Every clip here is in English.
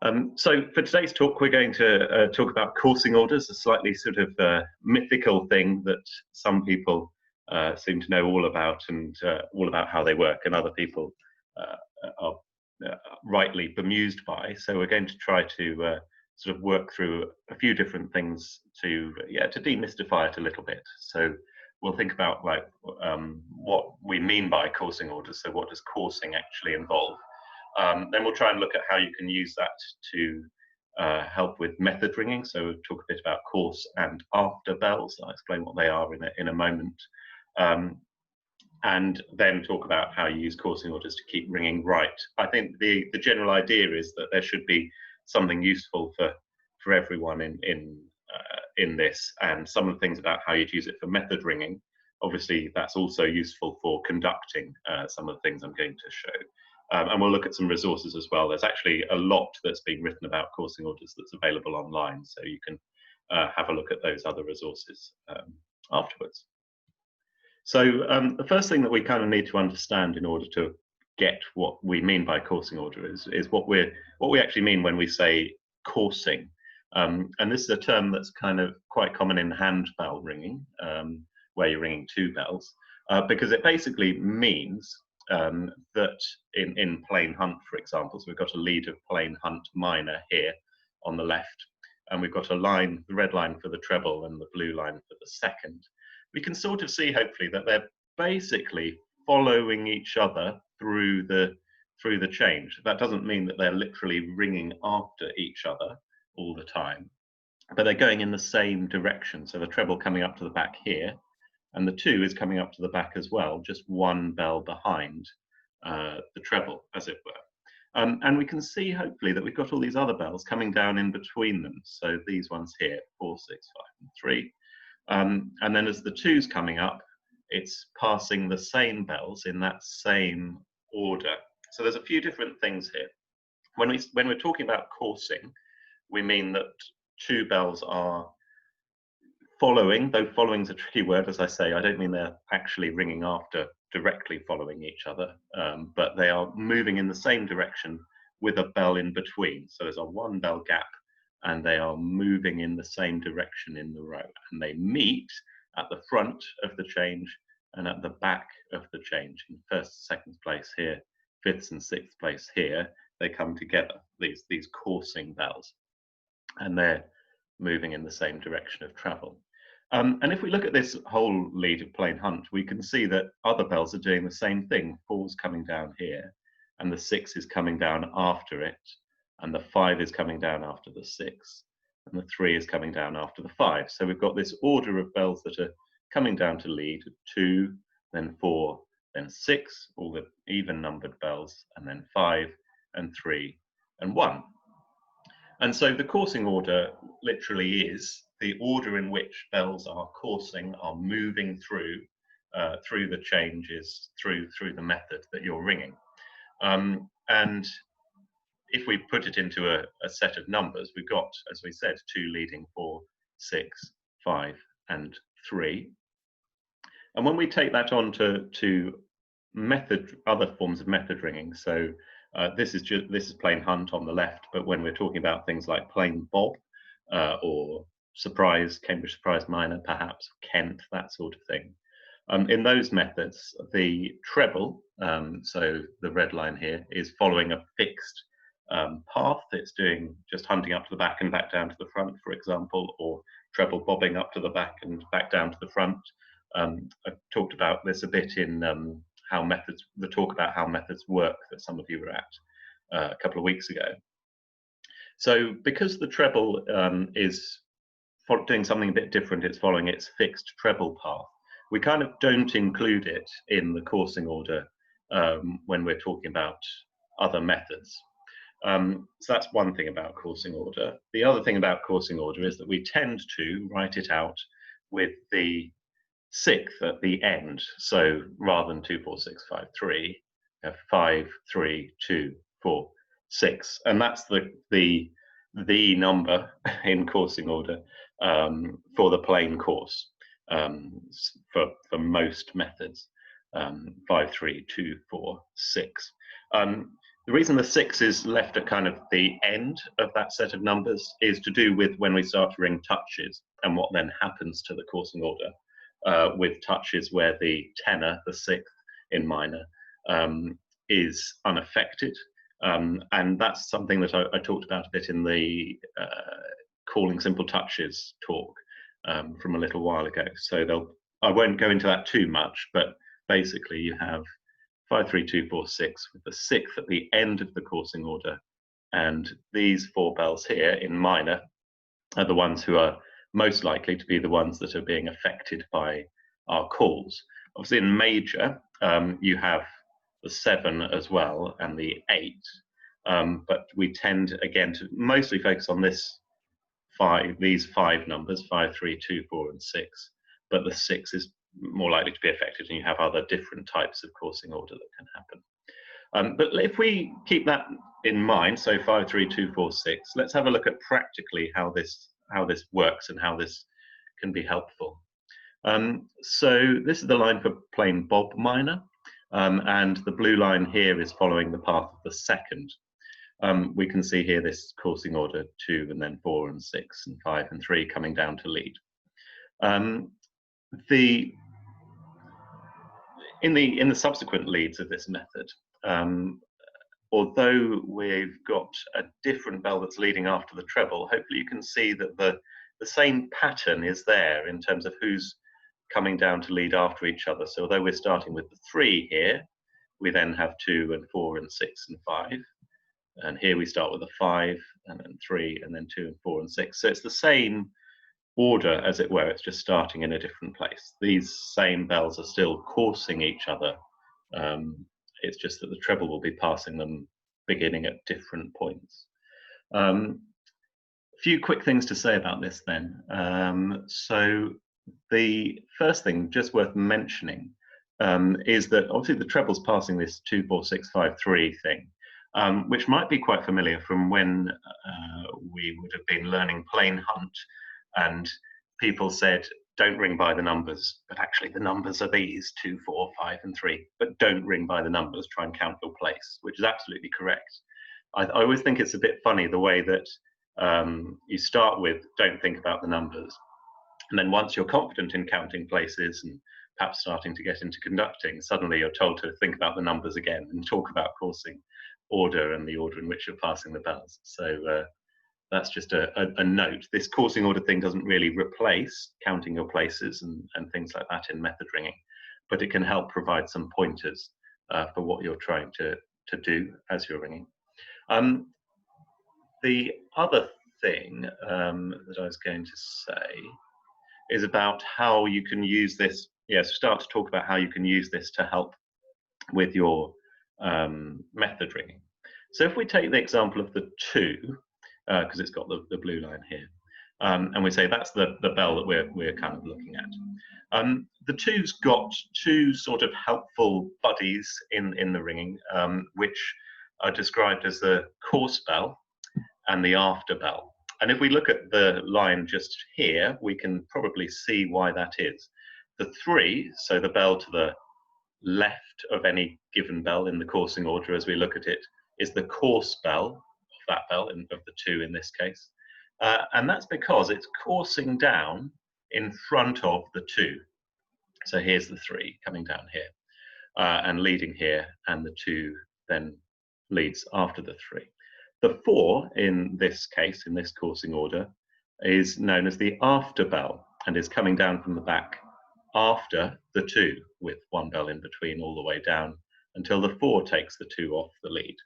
So for today's talk, we're going to talk about coursing orders, a slightly sort of mythical thing that some people seem to know all about and all about how they work, and other people are rightly bemused by. So we're going to try to sort of work through a few different things to demystify it a little bit. So we'll think about what we mean by coursing orders. So what does coursing actually involve? Then we'll try and look at how you can use that to help with method ringing. So we'll talk a bit about course and after bells. I'll explain what they are in a moment. And then talk about how you use coursing orders to keep ringing right. I think the general idea is that there should be something useful for everyone in this, and some of the things about how you'd use it for method ringing. Obviously, that's also useful for conducting some of the things I'm going to show. And we'll look at some resources as well. There's actually a lot that's being written about coursing orders that's available online, so you can have a look at those other resources afterwards. So the first thing that we kind of need to understand in order to get what we mean by coursing order is what we actually mean when we say coursing. And this is a term that's kind of quite common in hand bell ringing, where you're ringing two bells, because it basically means that in plain hunt, for example, so we've got a lead of plain hunt minor here on the left, and we've got a line, the red line for the treble and the blue line for the second. We can sort of see, hopefully, that they're basically following each other through the change. That doesn't mean that they're literally ringing after each other all the time, but they're going in the same direction. So the treble coming up to the back here, and the two is coming up to the back as well, just one bell behind the treble, as it were. And we can see, hopefully, that we've got all these other bells coming down in between them. So these ones here, 4, 6, 5, and 3. And then as the two's coming up, it's passing the same bells in that same order. So there's a few different things here. When we're talking about coursing, we mean that two bells are following, though following is a tricky word, as I say. I don't mean they're actually ringing after, directly following each other, but they are moving in the same direction with a bell in between. So there's a one bell gap, and they are moving in the same direction in the row, and they meet at the front of the change and at the back of the change. In first, second place here, fifth and sixth place here, they come together, these coursing bells, and they're moving in the same direction of travel. And if we look at this whole lead of plain hunt, we can see that other bells are doing the same thing. 4's coming down here, and the 6 is coming down after it, and the 5 is coming down after the 6, and the 3 is coming down after the 5. So we've got this order of bells that are coming down to lead: 2, then 4, then 6, all the even numbered bells, and then 5 and 3 and 1. And so the coursing order literally is the order in which bells are coursing, are moving through the changes, through the method that you're ringing. And if we put it into a set of numbers, we've got, as we said, 2 leading, 4, 6, 5, and 3. And when we take that on to other forms of method ringing, so this is plain hunt on the left, but when we're talking about things like plain bob or surprise, Cambridge surprise minor, perhaps Kent, that sort of thing. In those methods, the treble, so the red line here, is following a fixed path. It's doing just hunting up to the back and back down to the front, for example, or treble bobbing up to the back and back down to the front. I talked about this a bit in the talk about how methods work that some of you were at a couple of weeks ago. So because the treble is doing something a bit different, it's following its fixed treble path, we kind of don't include it in the coursing order when we're talking about other methods. So that's one thing about coursing order. The other thing about coursing order is that we tend to write it out with the sixth at the end. So rather than 2, 4, 6, 5, 3, 5, 3, 2, 4, 6, and that's the number in coursing order for the plain course for most methods. 5, 3, 2, 4, 6. The reason the 6 is left at kind of the end of that set of numbers is to do with when we start to ring touches and what then happens to the coursing order with touches where the tenor, the 6th in minor, is unaffected. And that's something that I talked about a bit in the calling simple touches talk from a little while ago. So I won't go into that too much, but basically you have 5, 3, 2, 4, 6 with the 6th at the end of the coursing order. And these 4 bells here in minor are the ones who are most likely to be the ones that are being affected by our calls. Obviously in major, you have the 7 as well and the 8, but we tend again to mostly focus on these 5 numbers, 5, 3, 2, 4, and 6, but the 6 is more likely to be affected, and you have other different types of coursing order that can happen. But if we keep that in mind, so 5, 3, 2, 4, 6, let's have a look at practically how this works and how this can be helpful. So this is the line for plain bob minor, and the blue line here is following the path of the 2nd. We can see here this coursing order 2 and then 4 and 6 and 5 and 3 coming down to lead. In the subsequent leads of this method, although we've got a different bell that's leading after the treble, hopefully you can see that the same pattern is there in terms of who's coming down to lead after each other. So although we're starting with the 3 here, we then have 2 and 4 and 6 and 5. And here we start with a 5 and then 3 and then 2 and 4 and 6. So it's the same order, as it were, it's just starting in a different place. These same bells are still coursing each other. It's just that the treble will be passing them beginning at different points. A few quick things to say about this then. So the first thing just worth mentioning is that obviously the treble's passing this 2, 4, 6, 5, 3 thing, which might be quite familiar from when we would have been learning plain hunt, and people said, don't ring by the numbers, but actually the numbers are these, 2, 4, 5, and 3, but don't ring by the numbers, try and count your place, which is absolutely correct. I always think it's a bit funny the way that you start with, don't think about the numbers, and then once you're confident in counting places and perhaps starting to get into conducting, suddenly you're told to think about the numbers again and talk about coursing order and the order in which you're passing the bells. So that's just a note. This coursing order thing doesn't really replace counting your places and things like that in method ringing, but it can help provide some pointers for what you're trying to do as you're ringing. The other thing that I was going to say is about how you can use this. Yes, start to talk about how you can use this to help with your method ringing. So if we take the example of the 2, because it's got the blue line here, and we say that's the bell that we're kind of looking at. The 2's got 2 sort of helpful buddies in the ringing, which are described as the course bell and the after bell. And if we look at the line just here, we can probably see why that is. The 3, so the bell to the left of any given bell in the coursing order as we look at it, is the course bell of that bell, of the 2 in this case. And that's because it's coursing down in front of the 2. So here's the 3 coming down here and leading here, and the 2 then leads after the 3. The 4 in this case, in this coursing order, is known as the after bell and is coming down from the back after the 2 with 1 bell in between all the way down until the 4 takes the 2 off the lead.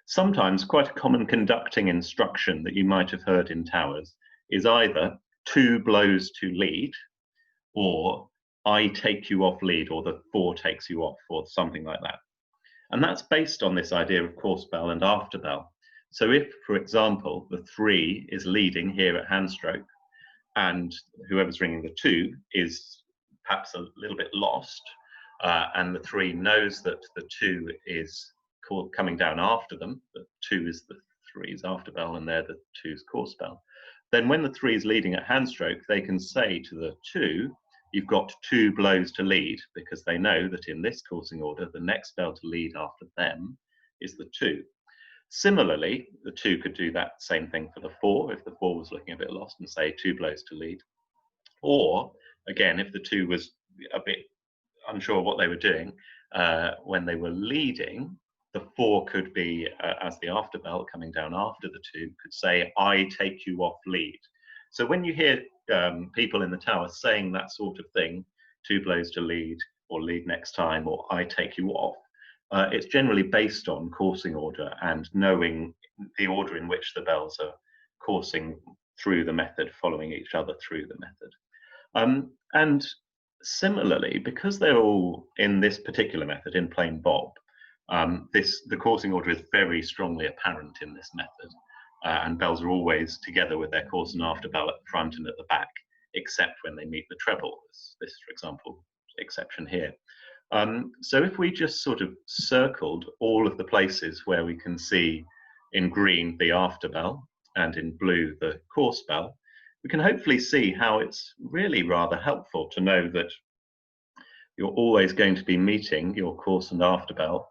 Sometimes quite a common conducting instruction that you might have heard in towers is either 2 blows to lead, or I take you off lead, or the 4 takes you off, or something like that. And that's based on this idea of course bell and after bell. So if, for example, the 3 is leading here at hand stroke, and whoever's ringing the 2 is perhaps a little bit lost, and the 3 knows that the 2 is coming down after them, the 2 is the 3's after bell and they're the 2's course bell, then when the 3 is leading at hand stroke, they can say to the 2, you've got 2 blows to lead, because they know that in this coursing order, the next bell to lead after them is the 2. Similarly, the 2 could do that same thing for the 4 if the 4 was looking a bit lost and say 2 blows to lead. Or again, if the 2 was a bit unsure what they were doing when they were leading, the 4 could be, as the after bell coming down after the 2, could say, I take you off lead. So when you hear people in the tower saying that sort of thing, 2 blows to lead, or lead next time, or I take you off, it's generally based on coursing order and knowing the order in which the bells are coursing through the method, following each other through the method. And similarly, because they're all in this particular method, in plain bob, the coursing order is very strongly apparent in this method. And bells are always together with their course and after bell at the front and at the back, except when they meet the treble. This, for example, exception here. So if we just sort of circled all of the places where we can see in green the after bell and in blue the course bell, we can hopefully see how it's really rather helpful to know that you're always going to be meeting your course and after bell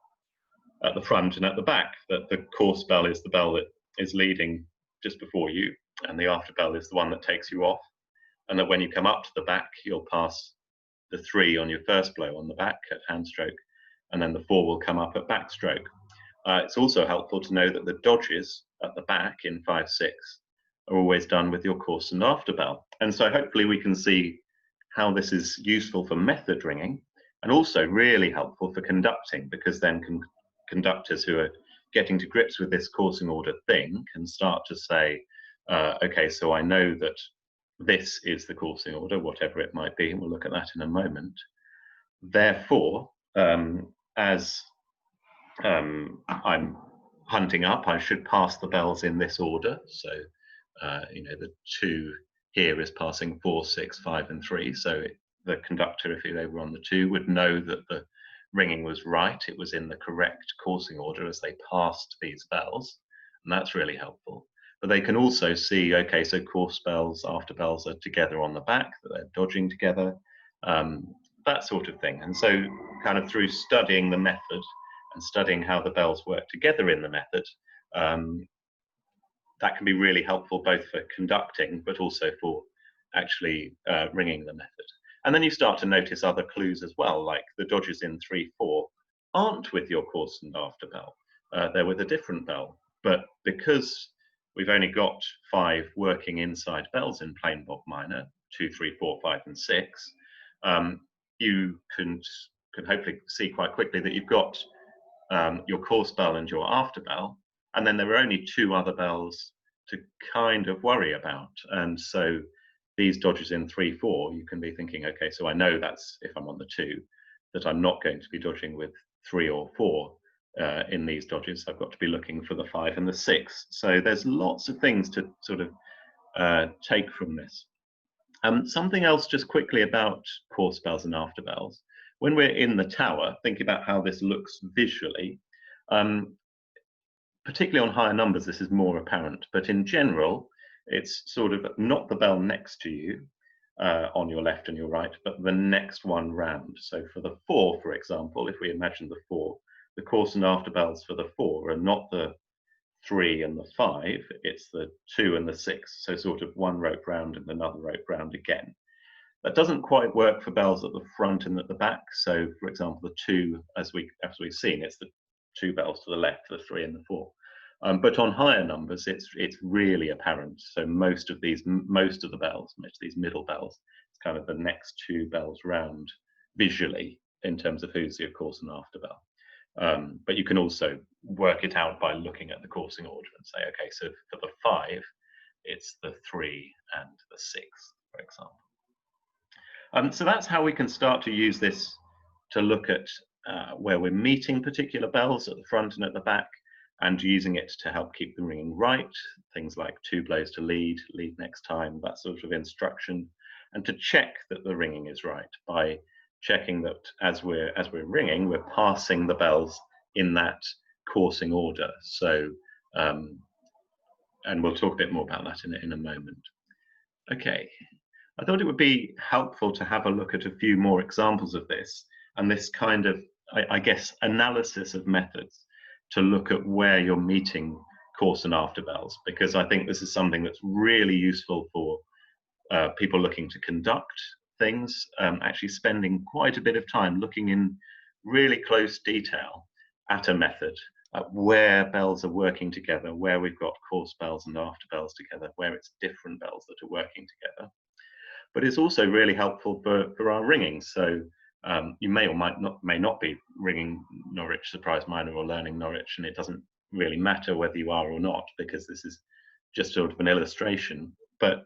at the front and at the back, that the course bell is the bell that is leading just before you, and the after bell is the one that takes you off, and that when you come up to the back, you'll pass the 3 on your first blow on the back at hand stroke, and then the 4 will come up at backstroke. It's also helpful to know that the dodges at the back in 5/6 are always done with your course and after bell. And so hopefully we can see how this is useful for method ringing, and also really helpful for conducting, because then conductors who are getting to grips with this coursing order thing can start to say, okay, so I know that this is the coursing order, whatever it might be, and we'll look at that in a moment. Therefore, as I'm hunting up, I should pass the bells in this order. So, you know, the 2 here is passing 4, 6, 5, and 3. So the conductor, if they were on the 2, would know that the ringing was right. It was in the correct coursing order as they passed these bells, and that's really helpful. But they can also see, okay, so course bells, after bells are together on the back, that they're dodging together, that sort of thing. And so kind of through studying the method and studying how the bells work together in the method, that can be really helpful both for conducting, but also for actually ringing the method. And then you start to notice other clues as well, like the dodges in 3/4 aren't with your course and after bell. They're with a different bell. But because we've only got 5 working inside bells in plain bob minor, 2, 3, 4, 5, and 6, you can hopefully see quite quickly that you've got your course bell and your after bell, and then there are only 2 other bells to kind of worry about. And so these dodges in 3/4, you can be thinking, okay, so I know that's if I'm on the 2, that I'm not going to be dodging with 3 or 4 in these dodges. I've got to be looking for the 5 and the 6. So there's lots of things to sort of take from this. Something else just quickly about course bells and after bells. When we're in the tower, think about how this looks visually. Particularly on higher numbers, this is more apparent, but in general, it's sort of not the bell next to you on your left and your right, but the next one round. So for the 4, for example, if we imagine the 4, the course and after bells for the 4 are not the 3 and the 5, it's the 2 and the 6, so sort of one rope round and another rope round again. That doesn't quite work for bells at the front and at the back. So for example, the 2, as we've seen, it's the 2 bells to the left, the 3 and the 4. But on higher numbers, it's really apparent. So most of the bells, most of these middle bells, it's kind of the next 2 bells round visually in terms of who's your course and after bell. But you can also work it out by looking at the coursing order and say, okay, so for the 5, it's the 3 and the 6, for example. So that's how we can start to use this to look at where we're meeting particular bells at the front and at the back, and using it to help keep the ringing right, things like 2 blows to lead, lead next time, that sort of instruction, and to check that the ringing is right by checking that as we're ringing, we're passing the bells in that coursing order. So, and we'll talk a bit more about that in a moment. Okay, I thought it would be helpful to have a look at a few more examples of this, and this kind of, I guess, analysis of methods, to look at where you're meeting course and after bells, because I think this is something that's really useful for people looking to conduct things, actually spending quite a bit of time looking in really close detail at a method, at where bells are working together, where we've got course bells and after bells together, where it's different bells that are working together. But it's also really helpful for our ringing. So you may or may not be ringing Norwich Surprise Minor or learning Norwich, and it doesn't really matter whether you are or not, because this is just sort of an illustration. But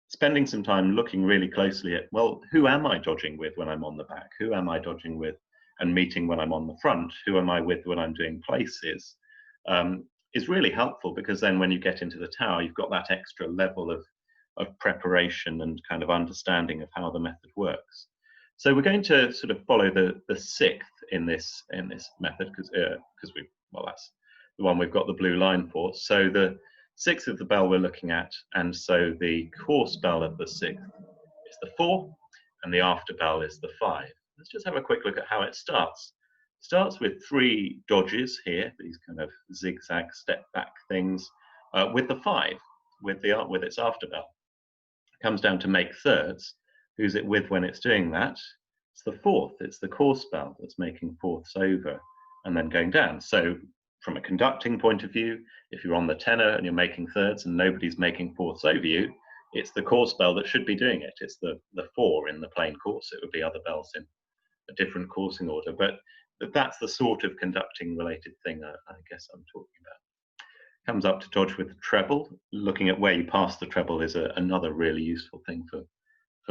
spending some time looking really closely at, well, who am I dodging with when I'm on the back? Who am I dodging with and meeting when I'm on the front? Who am I with when I'm doing places? Is really helpful, because then when you get into the tower, you've got that extra level of preparation and kind of understanding of how the method works. So we're going to sort of follow the sixth in this method, because that's the one we've got the blue line for. So the sixth of the bell we're looking at, and so the course bell of the sixth is the 4, and the after bell is the 5. Let's just have a quick look at how it starts. It starts with 3 dodges here, these kind of zigzag step back things, with the 5, with its after bell. It comes down to make thirds. Who's it with when it's doing that? It's the 4th, it's the course bell that's making 4ths over and then going down. So from a conducting point of view, if you're on the tenor and you're making thirds and nobody's making 4ths over you, it's the course bell that should be doing it. It's the 4 in the plain course. It would be other bells in a different coursing order, but that's the sort of conducting related thing I guess I'm talking about. Comes up to dodge with the treble. Looking at where you pass the treble is another really useful thing for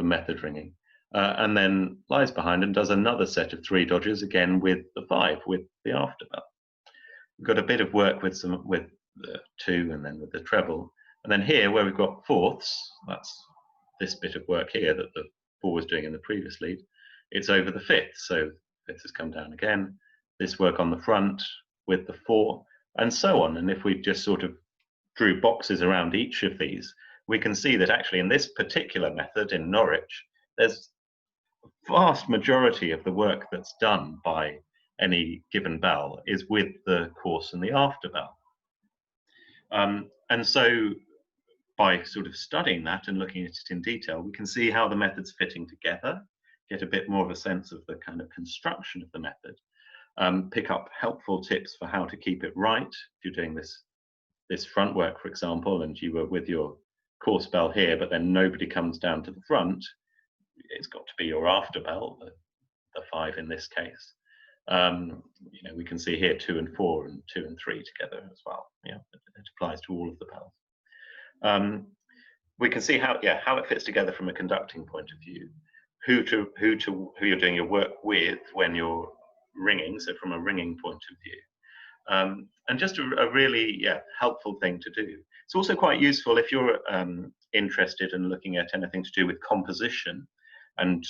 method ringing. And then lies behind and does another set of 3 dodges, again with the 5, with the after bell. We've got a bit of work with the 2 and then with the treble. And then here, where we've got 4ths, that's this bit of work here that the 4 was doing in the previous lead, it's over the 5th. So 5th has come down again. This work on the front with the 4, and so on. And if we just sort of drew boxes around each of these, we can see that actually in this particular method in Norwich, there's a vast majority of the work that's done by any given bell is with the course and the after bell. And so by sort of studying that and looking at it in detail, we can see how the method's fitting together, get a bit more of a sense of the kind of construction of the method, pick up helpful tips for how to keep it right. If you're doing this front work, for example, and you were with your course bell here, but then nobody comes down to the front, it's got to be your after bell, the 5 in this case. We can see here 2 and 4 and 2 and 3 together as well. Yeah, it applies to all of the bells. We can see how it fits together from a conducting point of view, who you're doing your work with when you're ringing, so from a ringing point of view. And just a really helpful thing to do. It's also quite useful if you're interested in looking at anything to do with composition and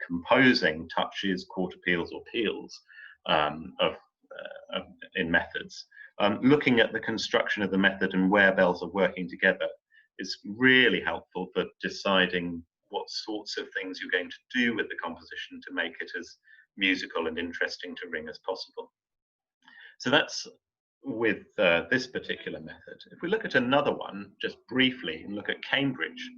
composing touches, quarter peals or peals in methods. Looking at the construction of the method and where bells are working together is really helpful for deciding what sorts of things you're going to do with the composition to make it as musical and interesting to ring as possible. So that's with this particular method. If we look at another one, just briefly, and look at Cambridge,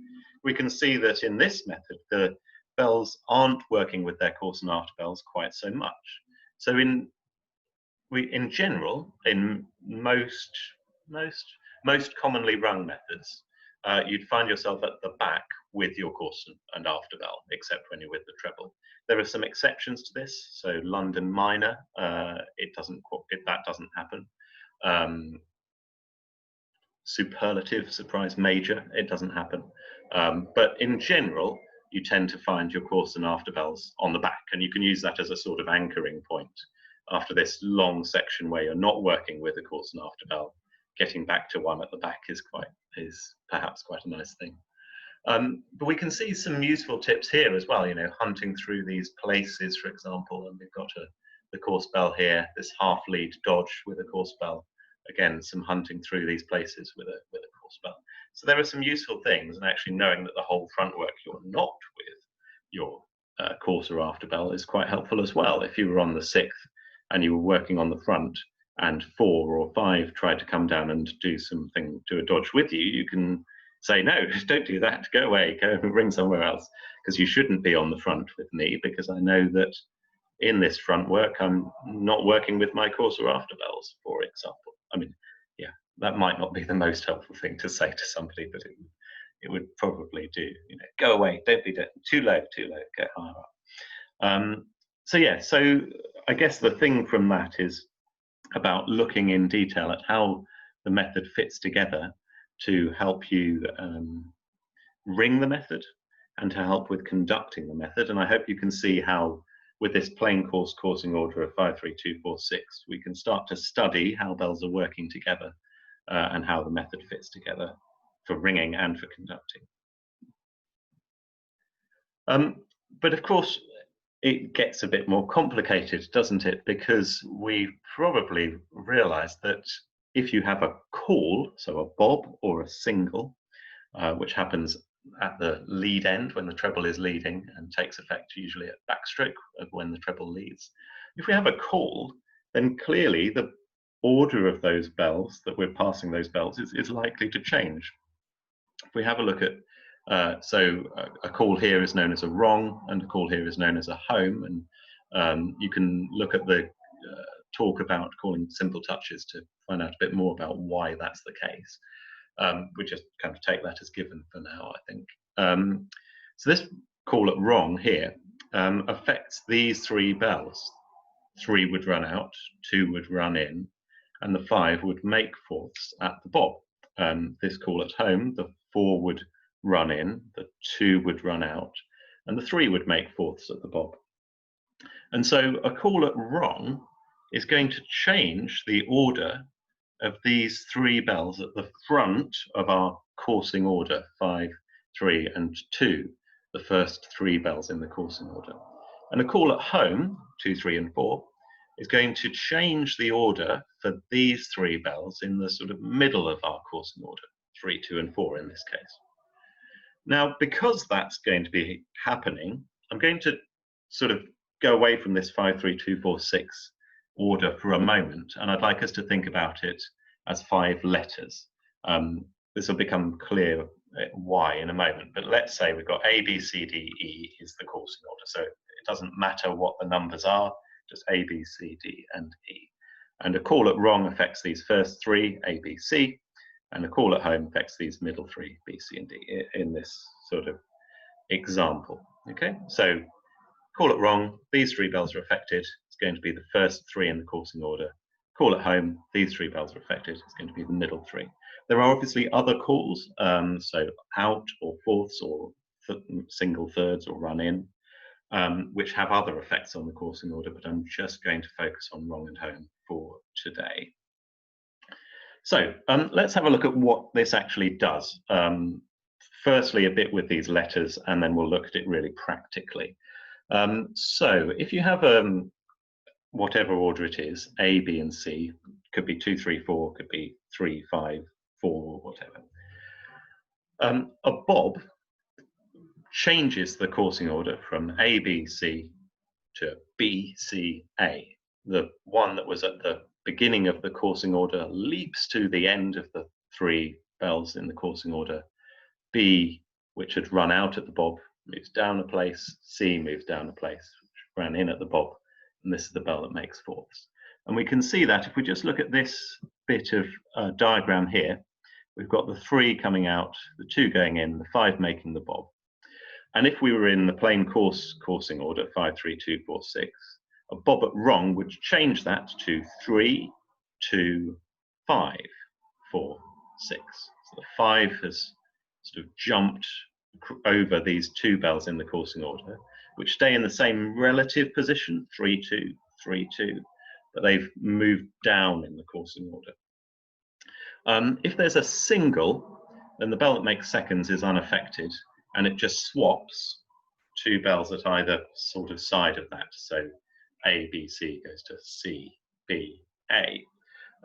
we can see that in this method, the bells aren't working with their course and after bells quite so much. So in general, in most commonly rung methods, you'd find yourself at the back with your course and after bell, except when you're with the treble. There are some exceptions to this. So London Minor, that doesn't happen. Superlative, Surprise Major, it doesn't happen. But in general, you tend to find your course and after bells on the back, and you can use that as a sort of anchoring point. After this long section where you're not working with a course and after bell, getting back to one at the back is perhaps quite a nice thing. But we can see some useful tips here as well, hunting through these places, for example, and we've got the course bell here, this half lead dodge with a course bell. Again, some hunting through these places with a course bell. So there are some useful things, and actually knowing that the whole front work you're not with your course or after bell is quite helpful as well. If you were on the 6th and you were working on the front and 4 or 5 try to come down and do a dodge with you, you can say, no, don't do that, go away, go and ring somewhere else, because you shouldn't be on the front with me, because I know that in this front work, I'm not working with my course or after bells, for example. I mean, yeah, that might not be the most helpful thing to say to somebody, but it would probably do. Go away, don't be too low, go higher up. So yeah, so I guess the thing from that is about looking in detail at how the method fits together to help you ring the method and to help with conducting the method. And I hope you can see how, with this plain course coursing order of 53246, we can start to study how bells are working together and how the method fits together for ringing and for conducting. But of course, it gets a bit more complicated, doesn't it? Because we probably realize that if you have a call, so a bob or a single, which happens at the lead end when the treble is leading and takes effect usually at backstroke when the treble leads. If we have a call, then clearly the order of those bells that we're passing those bells is likely to change. If we have a look at, a call here is known as a wrong and a call here is known as a home, and you can look at the talk about calling simple touches to find out a bit more about why that's the case. We just kind of take that as given for now, I think. So this call at wrong here affects these 3 bells. 3 would run out, 2 would run in, and the 5 would make fourths at the bob. This call at home, the 4 would run in, the 2 would run out, and the 3 would make fourths at the bob. And so a call at wrong is going to change the order of these 3 bells at the front of our coursing order, 5, 3, and 2, the first 3 bells in the coursing order. And a call at home, 2, 3, and 4, is going to change the order for these 3 bells in the sort of middle of our coursing order, 3, 2, and 4 in this case. Now, because that's going to be happening, I'm going to sort of go away from this 5, 3, 2, 4, 6 order for a moment, and I'd like us to think about it as 5 letters. This will become clear why in a moment, but let's say we've got A, B, C, D, E is the coursing order, so it doesn't matter what the numbers are, just A, B, C, D, and E. And a call at wrong affects these first 3, A, B, C, and a call at home affects these middle 3, B, C, and D, in this sort of example. Okay, so call at wrong, these 3 bells are affected, it's going to be the first 3 in the coursing order. Call at home, these 3 bells are affected, it's going to be the middle 3. There are obviously other calls, so out or fourths or single thirds or run in, which have other effects on the coursing order, but I'm just going to focus on wrong and home for today. So let's have a look at what this actually does. Firstly, a bit with these letters, and then we'll look at it really practically. So if you have whatever order it is, A, B, and C, could be 2, 3, 4, could be 3, 5, 4, whatever. A bob changes the coursing order from A, B, C to B, C, A. The one that was at the beginning of the coursing order leaps to the end of the 3 bells in the coursing order. B, which had run out at the bob, moves down a place. C moves down a place, which ran in at the bob, and this is the bell that makes fourths. And we can see that if we just look at this bit of diagram here, we've got the 3 coming out, the 2 going in, the 5 making the bob. And if we were in the plain coursing order, 5, 3, 2, 4, 6, a bob at wrong would change that to 3, 2, 5, 4, 6. So the 5 has sort of jumped over these 2 bells in the coursing order, which stay in the same relative position, 3, 2, 3, 2, but they've moved down in the coursing order. If there's a single, then the bell that makes seconds is unaffected, and it just swaps 2 bells at either sort of side of that. So A, B, C goes to C, B, A.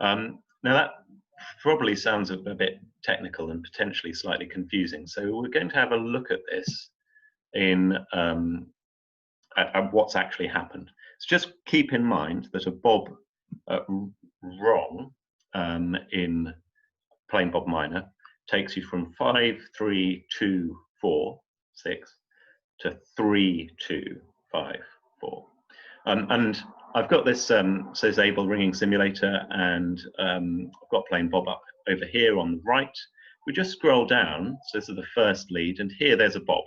Now that probably sounds a bit technical and potentially slightly confusing. So we're going to have a look at this in at what's actually happened. So just keep in mind that a bob at wrong in plain Bob minor takes you from 5, 3, 2, 4, 6 to 3, 2, 5, 4. And I've got this says Able ringing simulator, and I've got plain Bob up over here on the right. We just scroll down, so this is the first lead, and here there's a Bob.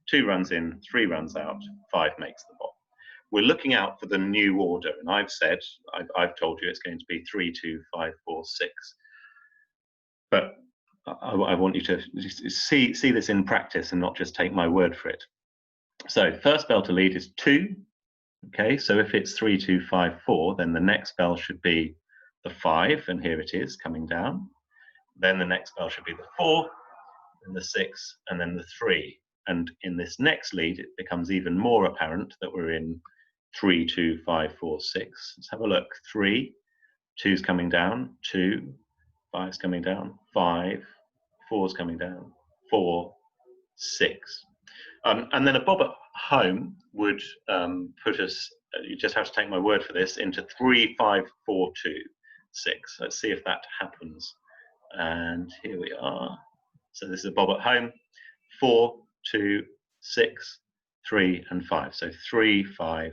2 runs in, 3 runs out, 5 makes the Bob. We're looking out for the new order, and I've told you it's going to be 3, 2, 5, 4, 6. But I want you to see this in practice and not just take my word for it. So first bell to lead is 2. Okay, so if it's 3, 2, 5, 4, then the next bell should be the 5, and here it is coming down. Then the next bell should be the 4, and the 6, and then the 3. And in this next lead, it becomes even more apparent that we're in 3, 2, 5, 4, 6. Let's have a look. 3, 2's coming down, 2, 5's coming down, 5, 4's coming down, 4, 6. And then a Bob at home would put us, you just have to take my word for this, into 3, 5, 4, 2, 6. Let's see if that happens. And here we are. So this is a Bob at home, 4, 2, 6, 3, and 5. So 3, 5,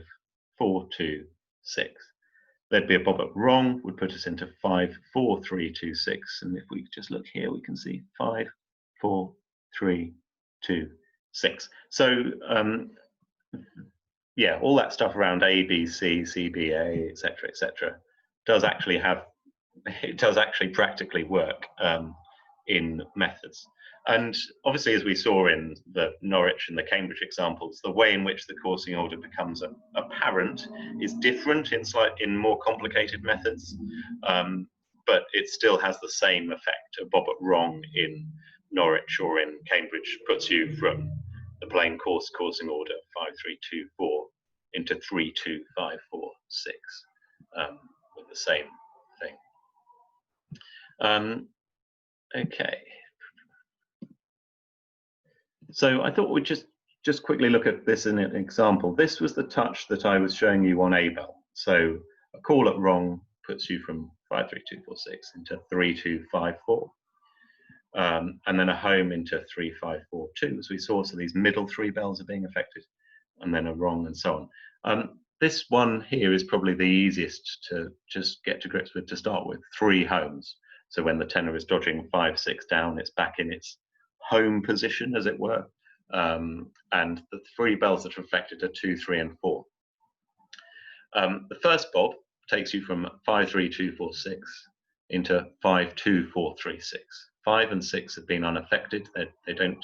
4, 2, 6. There'd be a Bob at wrong, would put us into 5, 4, 3, 2, 6. And if we just look here, we can see 5, 4, 3, 2, 6. So yeah, all that stuff around A, B, C, CBA, etc., does actually practically work in methods. And obviously, as we saw in the Norwich and the Cambridge examples, the way in which the coursing order becomes apparent is different in more complicated methods, but it still has the same effect. A Bob at wrong in Norwich or in Cambridge puts you from the plain coursing order 5, 3, 2, 4 into 3, 2, 5, 4, 6 with the same thing. Okay. So I thought we'd just quickly look at this in an example. This was the touch that I was showing you on Abel. So a call at wrong puts you from 5, 3, 2, 4, 6 into 3, 2, 5, 4. And then a home into 3, 5, 4, 2, as we saw. So these middle 3 bells are being affected, and then a wrong and so on. This one here is probably the easiest to just get to grips with to start with, 3 homes. So when the tenor is dodging 5, 6 down, it's back in its home position, as it were. And the 3 bells that are affected are 2, 3, and 4. The first Bob takes you from 5, 3, 2, 4, 6 into 5, 2, 4, 3, 6. 5 and 6 have been unaffected. They don't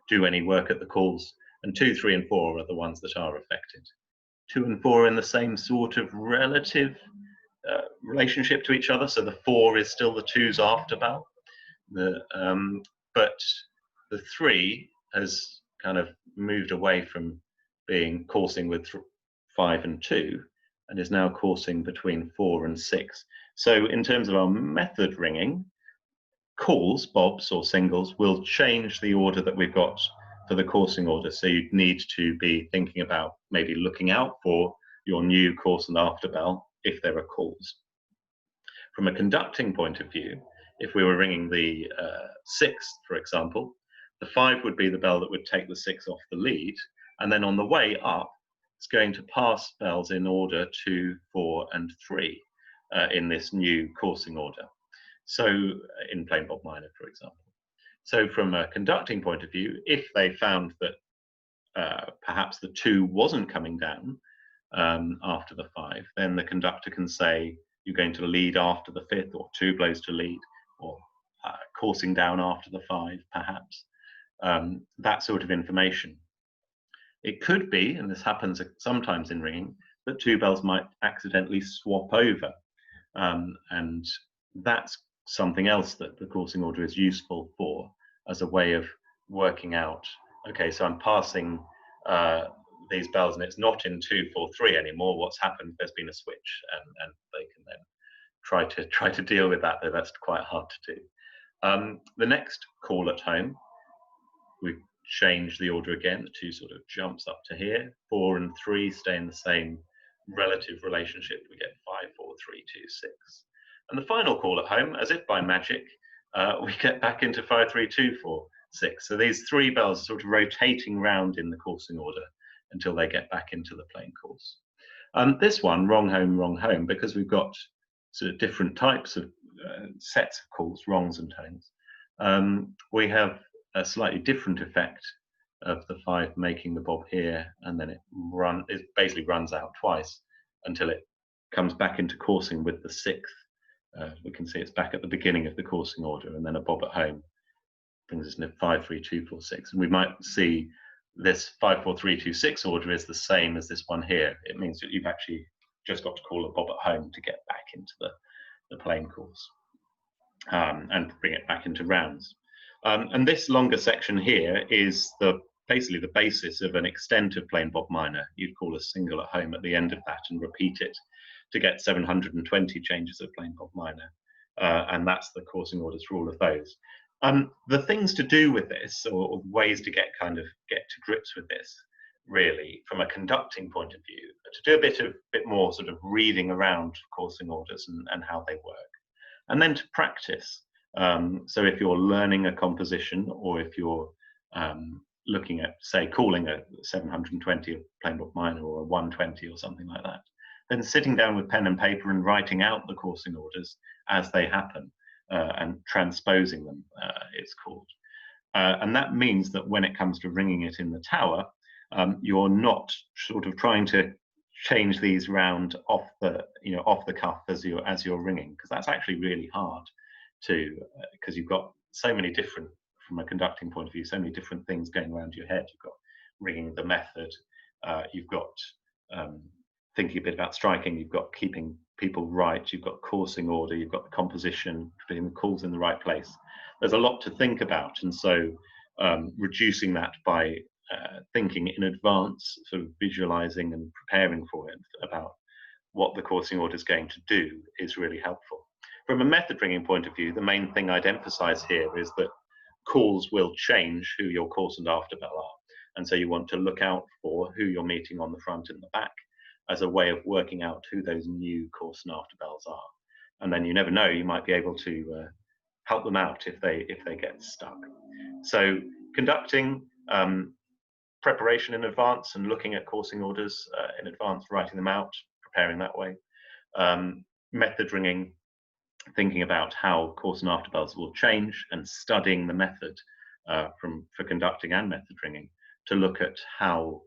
do any work at the calls. And 2, 3, and 4 are the ones that are affected. 2 and 4 are in the same sort of relative relationship to each other. So the 4 is still the 2's after bell. But the 3 has kind of moved away from being coursing with 5 and 2 and is now coursing between 4 and 6. So in terms of our method ringing, calls, bobs or singles, will change the order that we've got for the coursing order. So you'd need to be thinking about maybe looking out for your new course and after bell if there are calls. From a conducting point of view, if we were ringing the 6th, for example, the 5 would be the bell that would take the 6 off the lead, and then on the way up, it's going to pass bells in order 2, 4, and 3 in this new coursing order. So in plain Bob minor, for example. So from a conducting point of view, if they found that perhaps the 2 wasn't coming down after the 5, then the conductor can say you're going to lead after the 5th, or 2 blows to lead, or coursing down after the 5, perhaps. That sort of information. It could be, and this happens sometimes in ringing, that 2 bells might accidentally swap over. And that's something else that the coursing order is useful for, as a way of working out, okay, so I'm passing these bells and it's not in 2, 4, 3 anymore. What's happened? There's been a switch, and they can then try to deal with that, though that's quite hard to do. The next call at home, we change the order again. The 2 sort of jumps up to here. 4 and 3 stay in the same relative relationship. We get 5, 4, 4, 3, 2, 6. And the final call at home, as if by magic, we get back into 5, 3, 2, 4, 6. So these three bells are sort of rotating round in the coursing order until they get back into the plain course. This one, wrong home, because we've got sort of different types of sets of calls, wrongs and tones. We have a slightly different effect of the 5 making the bob here, and then it basically runs out twice until it comes back into coursing with the 6th. We can see it's back at the beginning of the coursing order, and then a bob at home brings us into 5, 3, 2, 4, 6. And we might see this 5, 4, 3, 2, 6 order is the same as this one here. It means that you've actually just got to call a bob at home to get back into the plain course and bring it back into rounds. And this longer section here is basically the basis of an extent of plain bob minor. You'd call a single at home at the end of that and repeat it to get 720 changes of plain bob minor. And that's the coursing orders for all of those. The things to do with this, or ways to get to grips with this, really, from a conducting point of view, to do a bit more sort of reading around coursing orders and how they work, and then to practice. So if you're learning a composition, or if you're looking at, say, calling a 720 of plain bob minor or a 120 or something like that, then sitting down with pen and paper and writing out the coursing orders as they happen. And transposing them, it's called. And that means that when it comes to ringing it in the tower, you're not sort of trying to change these round off the cuff as you're ringing, because that's actually really hard to, because you've got so many different, from a conducting point of view, so many different things going around your head. You've got ringing the method, you've got thinking a bit about striking, you've got keeping people right, you've got coursing order, you've got the composition, putting the calls in the right place. There's a lot to think about, and so reducing that by thinking in advance, sort of visualizing and preparing for it about what the coursing order is going to do is really helpful. From a method ringing point of view, the main thing I'd emphasize here is that calls will change who your course and after bell are, and so you want to look out for who you're meeting on the front and the back as a way of working out who those new course and after bells are. And then you never know, you might be able to help them out if they get stuck. So conducting preparation in advance and looking at coursing orders in advance, writing them out, preparing that way. Method ringing, thinking about how course and after bells will change, and studying the method for conducting and method ringing to look at how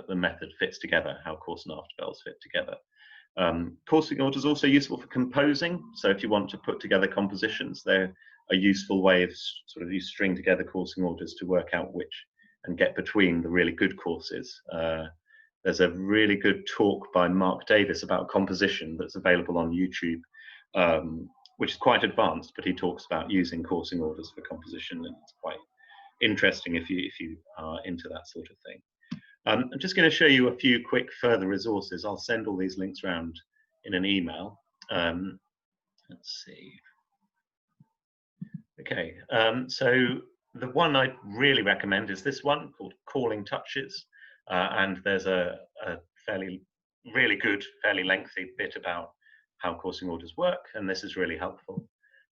the method fits together, how course and after bells fit together. Coursing orders are also useful for composing. So if you want to put together compositions, they're a useful way of sort of you string together coursing orders to work out which and get between the really good courses. There's a really good talk by Mark Davis about composition that's available on YouTube, which is quite advanced, but he talks about using coursing orders for composition, and it's quite interesting if you are into that sort of thing. I'm just going to show you a few quick further resources. I'll send all these links around in an email. Let's see. Okay, so the one I really recommend is this one called Calling Touches, and there's a really good, fairly lengthy bit about how coursing orders work, and this is really helpful.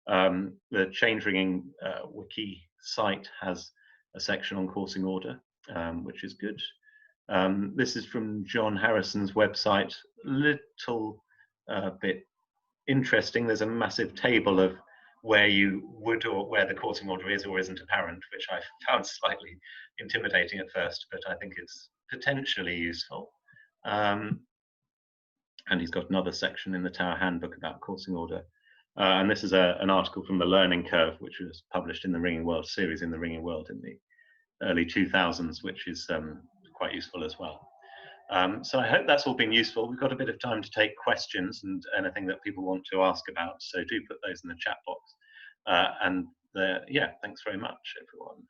The Change Ringing wiki site has a section on coursing order, which is good. This is from John Harrison's website. Little bit interesting. There's a massive table of where you would or where the coursing order is or isn't apparent, which I found slightly intimidating at first, but I think it's potentially useful. And he's got another section in the Tower Handbook about coursing order. And this is an article from the Learning Curve, which was published in the Ringing World series in the Ringing World in the early 2000s, which is quite useful as well. So I hope that's all been useful. We've got a bit of time to take questions and anything that people want to ask about, so do put those in the chat box. Yeah, thanks very much, everyone.